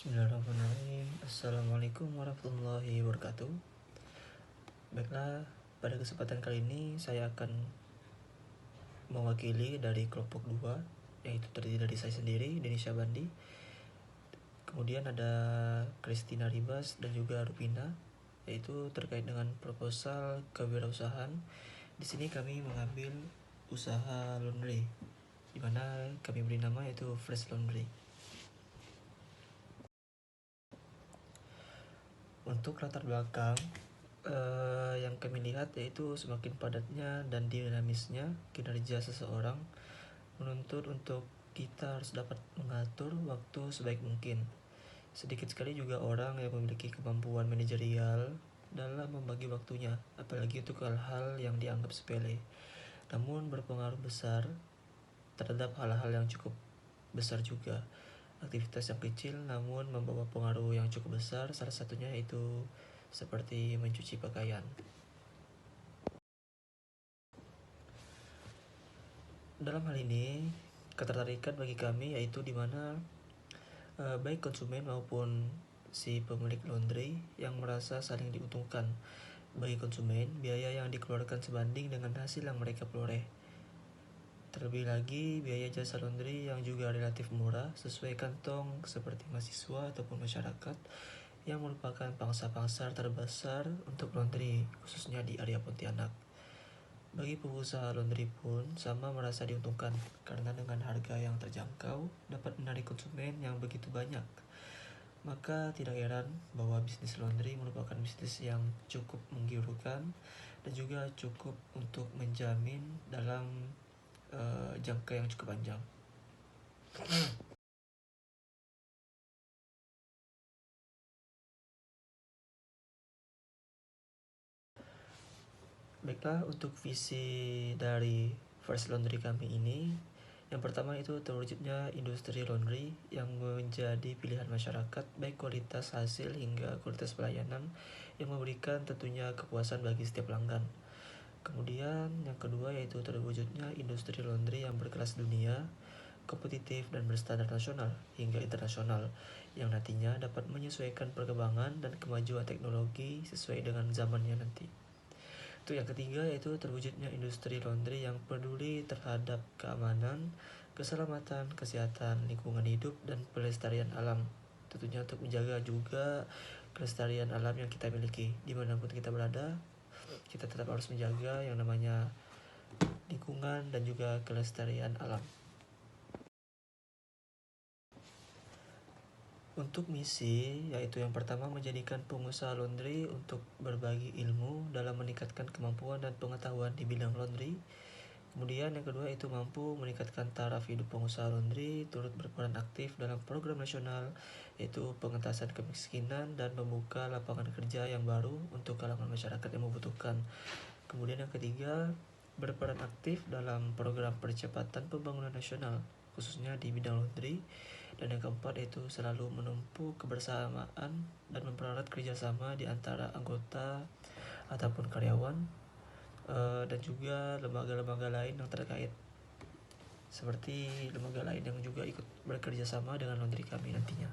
Bismillahirrahmanirrahim. Assalamualaikum warahmatullahi wabarakatuh. Baiklah, pada kesempatan kali ini saya akan mewakili dari kelompok 2, yaitu terdiri dari saya sendiri, Denny Syabandi. Kemudian ada Christina Ribas dan juga Rupina, yaitu terkait dengan proposal kewirausahaan. Di sini kami mengambil usaha laundry, di mana kami beri nama yaitu Fresh Laundry. Untuk latar belakang yang kami lihat yaitu semakin padatnya dan dinamisnya kinerja seseorang menuntut untuk kita harus dapat mengatur waktu sebaik mungkin. Sedikit sekali juga orang yang memiliki kemampuan manajerial dalam membagi waktunya, apalagi untuk hal-hal yang dianggap sepele, namun berpengaruh besar terhadap hal-hal yang cukup besar juga. Aktivitas yang kecil namun membawa pengaruh yang cukup besar, salah satunya itu seperti mencuci pakaian. Dalam hal ini, ketertarikan bagi kami yaitu di mana baik konsumen maupun si pemilik laundry yang merasa saling diuntungkan. Bagi konsumen, biaya yang dikeluarkan sebanding dengan hasil yang mereka peroleh. Terlebih lagi, biaya jasa laundry yang juga relatif murah sesuai kantong seperti mahasiswa ataupun masyarakat yang merupakan pangsa pasar terbesar untuk laundry, khususnya di area Pontianak. Bagi pengusaha laundry pun sama merasa diuntungkan karena dengan harga yang terjangkau dapat menarik konsumen yang begitu banyak. Maka tidak heran bahwa bisnis laundry merupakan bisnis yang cukup menggiurkan dan juga cukup untuk menjamin dalam jangka yang cukup panjang. Baiklah, untuk visi dari First Laundry kami ini, yang pertama itu terwujudnya industri laundry yang menjadi pilihan masyarakat, baik kualitas hasil hingga kualitas pelayanan yang memberikan tentunya kepuasan bagi setiap pelanggan. Kemudian yang kedua yaitu terwujudnya industri laundry yang berkelas dunia, kompetitif dan berstandar nasional hingga internasional, yang nantinya dapat menyesuaikan perkembangan dan kemajuan teknologi sesuai dengan zamannya nanti. Untuk yang ketiga yaitu terwujudnya industri laundry yang peduli terhadap keamanan, keselamatan, kesehatan, lingkungan hidup, dan pelestarian alam. Tentunya untuk menjaga juga kelestarian alam yang kita miliki. Dimanapun kita berada, kita tetap harus menjaga yang namanya lingkungan dan juga kelestarian alam. Untuk misi, yaitu yang pertama menjadikan pengusaha laundry untuk berbagi ilmu dalam meningkatkan kemampuan dan pengetahuan di bidang laundry. Kemudian yang kedua itu mampu meningkatkan taraf hidup pengusaha laundry, turut berperan aktif dalam program nasional yaitu pengentasan kemiskinan dan membuka lapangan kerja yang baru untuk kalangan masyarakat yang membutuhkan. Kemudian yang ketiga, berperan aktif dalam program percepatan pembangunan nasional khususnya di bidang laundry. Dan yang keempat itu selalu menempuh kebersamaan dan mempererat kerjasama di antara anggota ataupun karyawan dan juga lembaga-lembaga lain yang terkait, seperti lembaga lain yang juga ikut bekerja sama dengan laundry kami nantinya.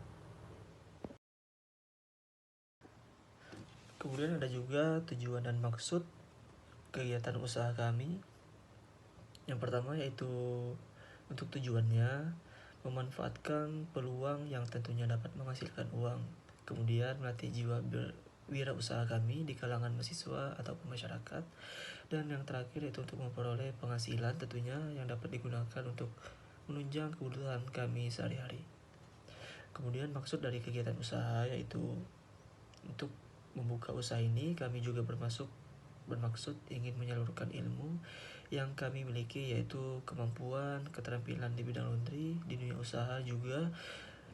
Kemudian ada juga tujuan dan maksud kegiatan usaha kami. Yang pertama yaitu untuk tujuannya memanfaatkan peluang yang tentunya dapat menghasilkan uang, kemudian melatih jiwa wirausaha kami di kalangan mahasiswa ataupun masyarakat, dan yang terakhir itu untuk memperoleh penghasilan tentunya yang dapat digunakan untuk menunjang kebutuhan kami sehari-hari. Kemudian maksud dari kegiatan usaha yaitu untuk membuka usaha ini kami juga bermaksud ingin menyalurkan ilmu yang kami miliki yaitu kemampuan, keterampilan di bidang laundry di dunia usaha juga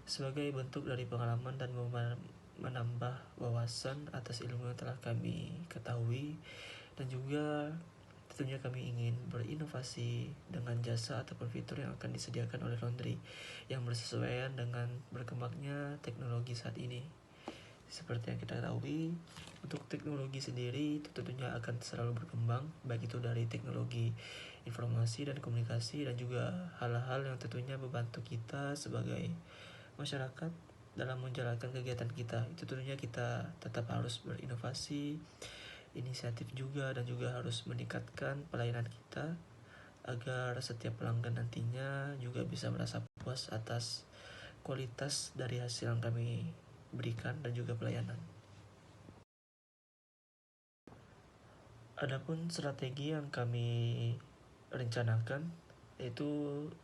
sebagai bentuk dari pengalaman dan menambah wawasan atas ilmu yang telah kami ketahui, dan juga tentunya kami ingin berinovasi dengan jasa ataupun fitur yang akan disediakan oleh laundry yang bersesuaian dengan berkembangnya teknologi saat ini. Seperti yang kita ketahui, untuk teknologi sendiri itu tentunya akan selalu berkembang, baik itu dari teknologi informasi dan komunikasi dan juga hal-hal yang tentunya membantu kita sebagai masyarakat dalam menjalankan kegiatan kita. Itu tentunya kita tetap harus berinovasi, inisiatif juga, dan juga harus meningkatkan pelayanan kita agar setiap pelanggan nantinya juga bisa merasa puas atas kualitas dari hasil yang kami berikan dan juga pelayanan. Adapun strategi yang kami rencanakan yaitu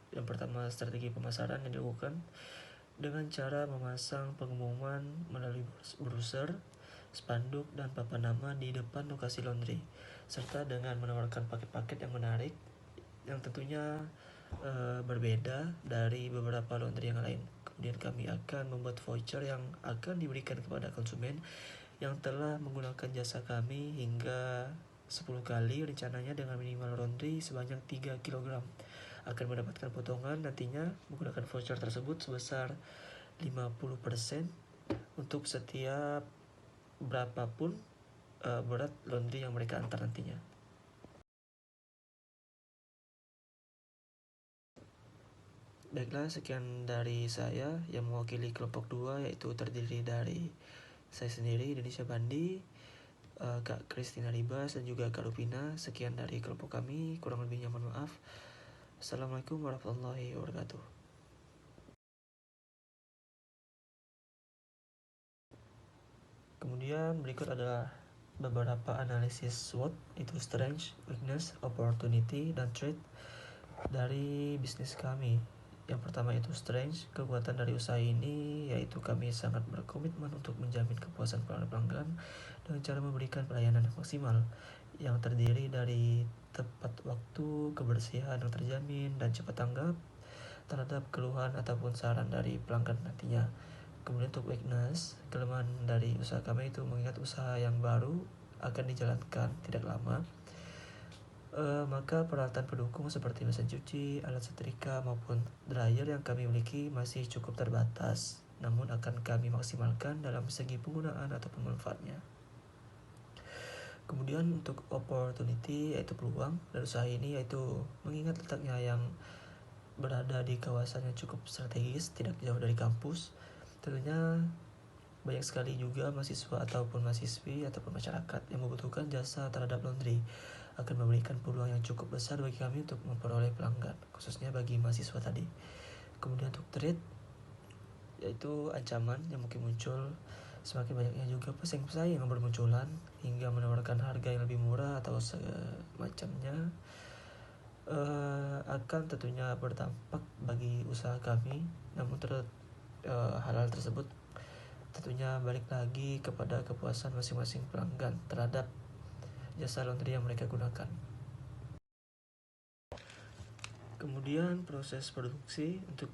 yang pertama strategi pemasaran yang dilakukan dengan cara memasang pengumuman melalui browser, spanduk, dan papan nama di depan lokasi laundry, serta dengan menawarkan paket-paket yang menarik yang tentunya berbeda dari beberapa laundry yang lain. Kemudian kami akan membuat voucher yang akan diberikan kepada konsumen yang telah menggunakan jasa kami hingga 10 kali rencananya dengan minimal laundry sebanyak 3 kg akan mendapatkan potongan nantinya menggunakan voucher tersebut sebesar 50% untuk setiap berapapun berat laundry yang mereka antar nantinya. Baiklah, sekian dari saya yang mewakili kelompok 2 yaitu terdiri dari saya sendiri, Indonesia Bandi, Kak Kristina Ribas, dan juga Kak Rupina. Sekian dari kelompok kami, kurang lebihnya mohon maaf. Assalamualaikum warahmatullahi wabarakatuh. Kemudian berikut adalah beberapa analisis SWOT, itu strength, weakness, opportunity, dan threat dari bisnis kami. Yang pertama itu strength, kekuatan dari usaha ini yaitu kami sangat berkomitmen untuk menjamin kepuasan pelanggan dengan cara memberikan pelayanan yang maksimal yang terdiri dari tepat waktu, kebersihan yang terjamin, dan cepat tanggap terhadap keluhan ataupun saran dari pelanggan nantinya. Kemudian untuk weakness, kelemahan dari usaha kami itu mengingat usaha yang baru akan dijalankan tidak lama, maka peralatan pendukung seperti mesin cuci, alat setrika maupun dryer yang kami miliki masih cukup terbatas, namun akan kami maksimalkan dalam segi penggunaan ataupun manfaatnya. Kemudian untuk opportunity yaitu peluang dari usaha ini yaitu mengingat letaknya yang berada di kawasan yang cukup strategis, tidak jauh dari kampus, tentunya banyak sekali juga mahasiswa ataupun mahasiswi ataupun masyarakat yang membutuhkan jasa terhadap laundry akan memberikan peluang yang cukup besar bagi kami untuk memperoleh pelanggan, khususnya bagi mahasiswa tadi. Kemudian untuk trade yaitu ancaman yang mungkin muncul semakin banyaknya juga pesaing-pesaing yang bermunculan hingga menawarkan harga yang lebih murah atau semacamnya, akan tentunya berdampak bagi usaha kami. Namun hal-hal tersebut tentunya balik lagi kepada kepuasan masing-masing pelanggan terhadap jasa laundry yang mereka gunakan. Kemudian proses produksi, untuk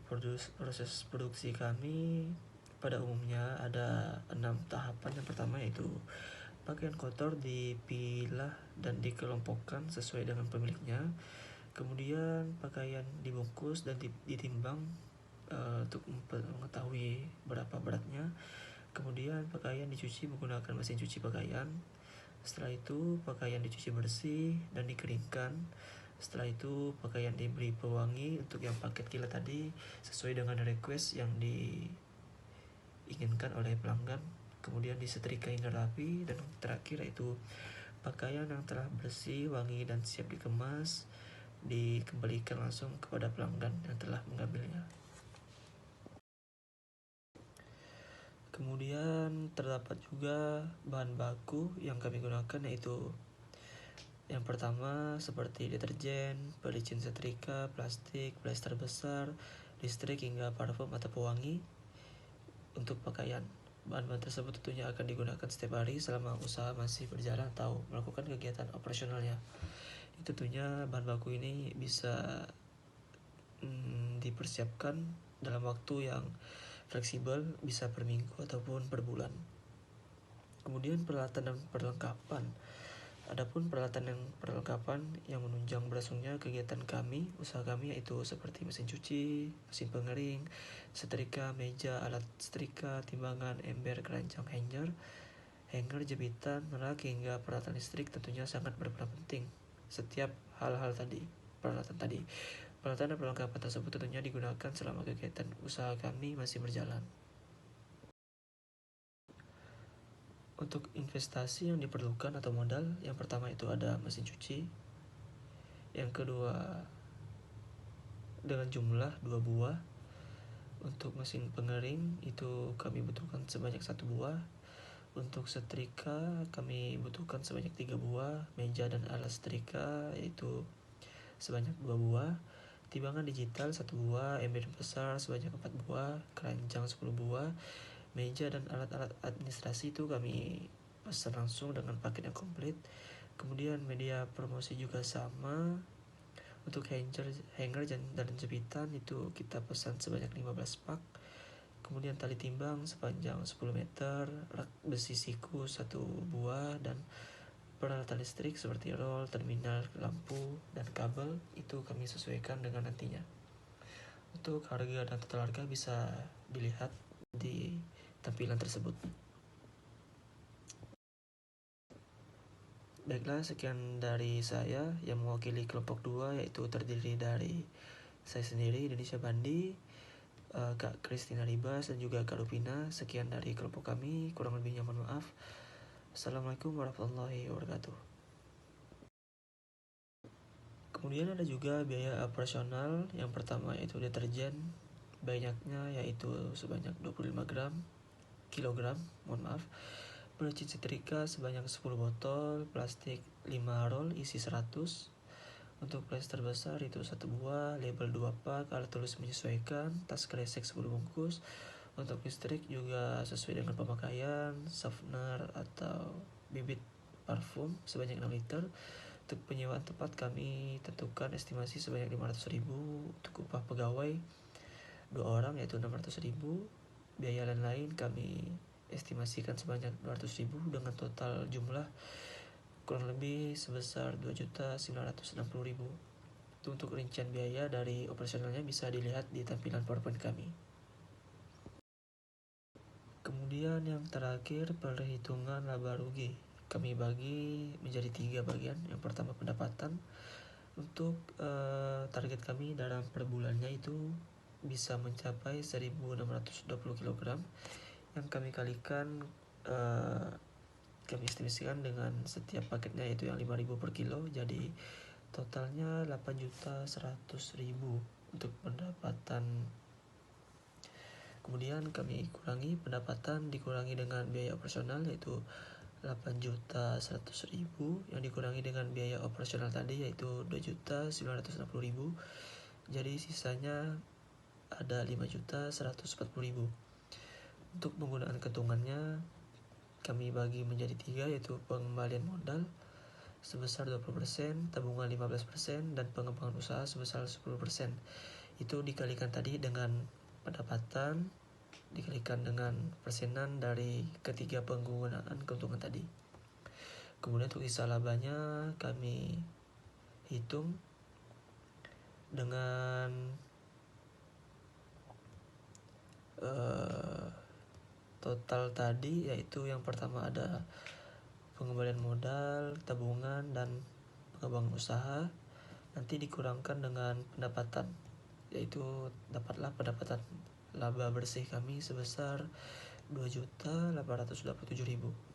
proses produksi kami pada umumnya ada 6 tahapan. Yang pertama yaitu pakaian kotor dipilah dan dikelompokkan sesuai dengan pemiliknya. Kemudian pakaian dibungkus dan ditimbang untuk mengetahui berapa beratnya. Kemudian pakaian dicuci menggunakan mesin cuci pakaian. Setelah itu pakaian dicuci bersih dan dikeringkan. Setelah itu pakaian diberi pewangi untuk yang paket kilat tadi sesuai dengan request yang diinginkan oleh pelanggan. Kemudian disetrika hingga rapi, dan terakhir yaitu pakaian yang telah bersih, wangi, dan siap dikemas dikembalikan langsung kepada pelanggan yang telah mengambilnya. Kemudian terdapat juga bahan baku yang kami gunakan yaitu yang pertama seperti deterjen, pelicin setrika, plastik, plester besar, listrik, hingga parfum atau pewangi untuk pakaian. Bahan-bahan tersebut tentunya akan digunakan setiap hari selama usaha masih berjalan atau melakukan kegiatan operasionalnya. Tentunya bahan baku ini bisa dipersiapkan dalam waktu yang fleksibel, bisa per minggu ataupun per bulan. Kemudian peralatan dan perlengkapan. Adapun perlengkapan yang menunjang berlangsungnya kegiatan kami, usaha kami yaitu seperti mesin cuci, mesin pengering, setrika, meja, alat setrika, timbangan, ember, keranjang, hanger, jepitan, merak, hingga peralatan listrik tentunya sangat berperan penting. Setiap hal-hal tadi, peralatan dan perlengkapan tersebut tentunya digunakan selama kegiatan usaha kami masih berjalan. Untuk investasi yang diperlukan atau modal, yang pertama itu ada mesin cuci, yang kedua dengan jumlah 2 buah. Untuk mesin pengering itu kami butuhkan sebanyak 1 buah. Untuk setrika kami butuhkan sebanyak 3 buah. Meja dan alat setrika yaitu sebanyak 2 buah. Timbangan digital 1 buah. Ember besar sebanyak 4 buah. Keranjang 10 buah. Meja dan alat-alat administrasi itu kami pesan langsung dengan paket yang komplit. Kemudian media promosi juga sama. Untuk hanger dan jepitan itu kita pesan sebanyak 15 pak. Kemudian tali timbang sepanjang 10 meter, rak besi siku 1 buah, dan peralatan listrik seperti roll, terminal, lampu, dan kabel itu kami sesuaikan dengan nantinya. Untuk harga dan total harga bisa dilihat di tampilan tersebut. Baiklah, sekian dari saya yang mewakili kelompok 2, yaitu terdiri dari saya sendiri, Indonesia Bandi, Kak Kristina Ribas, dan juga Kak Rupina. Sekian dari kelompok kami, kurang lebihnya mohon maaf. Assalamualaikum warahmatullahi wabarakatuh. Kemudian ada juga biaya operasional. Yang pertama yaitu deterjen, banyaknya yaitu sebanyak 25 kilogram, mohon maaf. Pelicin setrika sebanyak 10 botol, plastik 5 roll isi 100. Untuk plester besar itu 1 buah, label 2 pak, alat tulis menyesuaikan, tas kresek 10 bungkus. Untuk listrik juga sesuai dengan pemakaian, softener atau bibit parfum sebanyak 6 liter. Untuk penyewaan tempat kami tentukan estimasi sebanyak 500.000. Untuk upah pegawai 2 orang yaitu 600.000. Biaya lain-lain kami estimasikan sebanyak 200.000 dengan total jumlah kurang lebih sebesar 2.960.000. Untuk rincian biaya dari operasionalnya bisa dilihat di tampilan PowerPoint kami. Kemudian yang terakhir, perhitungan laba rugi. Kami bagi menjadi 3 bagian. Yang pertama pendapatan. Untuk target kami dalam per bulannya itu bisa mencapai 1.620 kg, yang kami kalikan, kami estimasikan dengan setiap paketnya yaitu yang 5.000 per kilo, jadi totalnya 8.100.000 untuk pendapatan. Kemudian kami kurangi pendapatan dikurangi dengan biaya operasional yaitu 8.100.000, yang dikurangi dengan biaya operasional tadi yaitu 2.960.000. Jadi sisanya ada 5.140.000. Untuk penggunaan keuntungannya kami bagi menjadi 3, yaitu pengembalian modal sebesar 20%, tabungan 15%, dan pengembangan usaha sebesar 10%. Itu dikalikan tadi dengan pendapatan dikalikan dengan persenan dari ketiga penggunaan keuntungan tadi. Kemudian untuk sisa labanya kami hitung dengan total tadi, yaitu yang pertama ada pengembalian modal, tabungan, dan pengembangan usaha. Nanti dikurangkan dengan pendapatan, yaitu dapatlah pendapatan laba bersih kami sebesar 2.827.000.